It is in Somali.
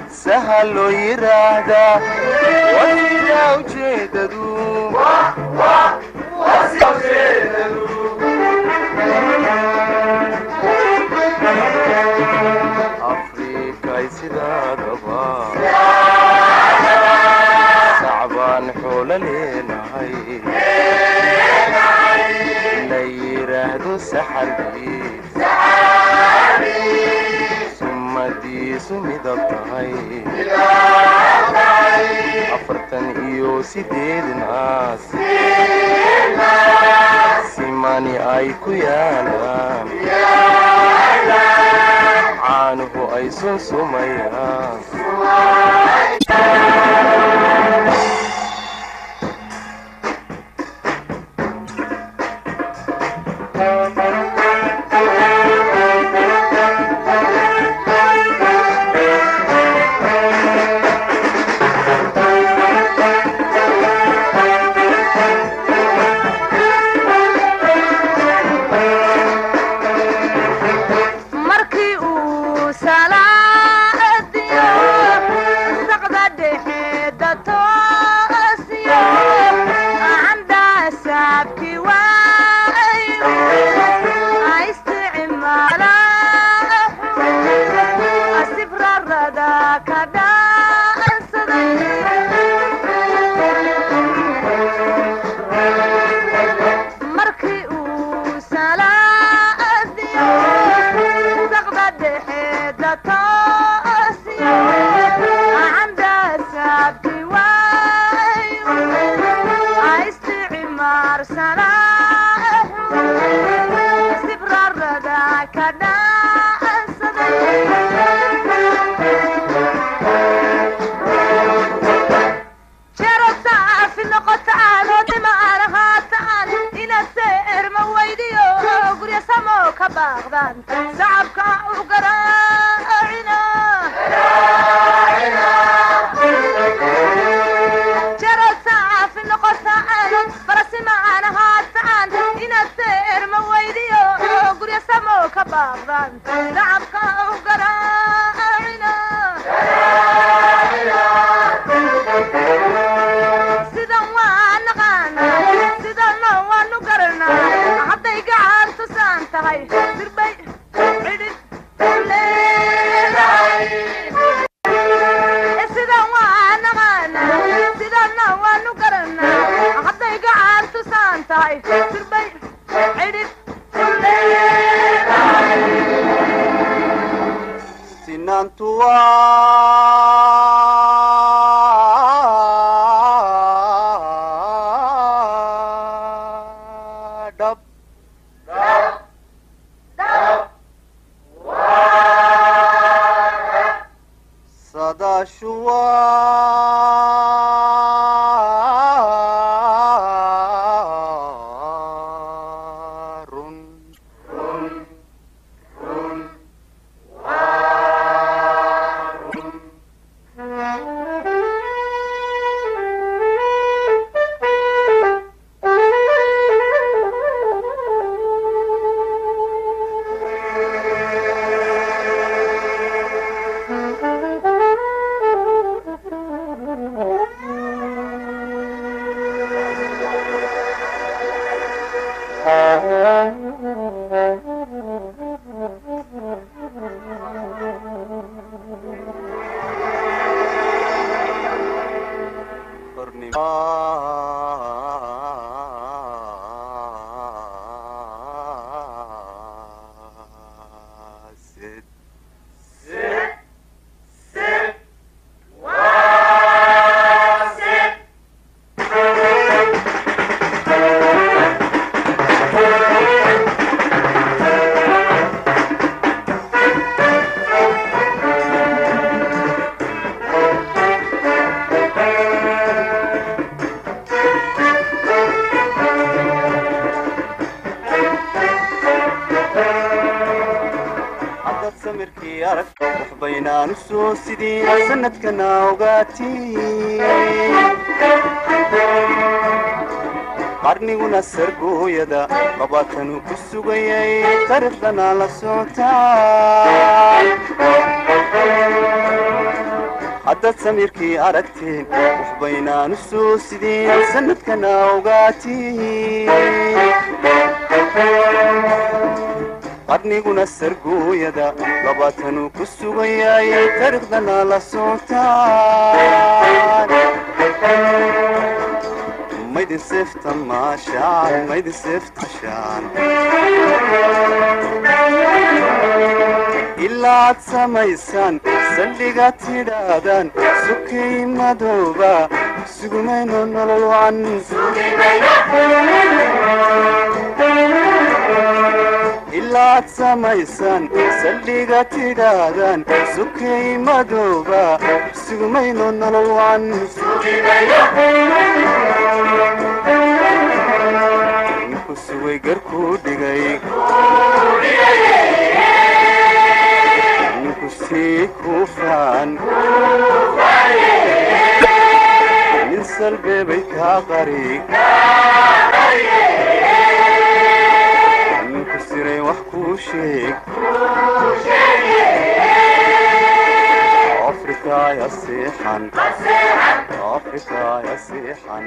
سهل يرادا وإذا وجدوا أفريقيا يسدا قبا صعبان حول لينا هاي ليرادو سحربي سمدي سمدتهاي أفرتن إيو سيديد ناس سيماني أيكو يالا عانه أيسون سميا markii uu salaad diyo saqda dhexe baaqdaan shacabka u garaacina jaro saafi noqotaan farasi macana haataan inaad seerma weydiyo gurya samo ka baaqdaan shacabka u garaacina sidan waa naqaana sidana waanu garanaa hadday gacan tusaan tahay sirbay cidhid leedahay sidan waa naqaana sidana waanu garanaa hadday gacan tusaan tahay sirbay cidhid leedahay sinantuwa sanadkana ogaati qarniguna sargooyada qabatanu ku sugayay taariikhdana la socotaa haddaad samirkii aragteen wax baynaanu soo sideen sanadkana ogaati qarniguna sargooyada qabatanu ku sugayay taariikhdana la socotaan maydin seefta maashaan maydin seeftashaan ilaa aad samaysaan saldhiga tidhaahdaan sukay madooba sugumayno nolol wacan ilaa aad samaysaan saldhiga tidhaahdaan sukay madooba sugumayno nolol wacan ninku sugay garkuu dhigay ninku sii kuufaan nin salbeebay kaa qari ninku siray wax kuu sheeg afrika ya seexan afrika ya seexan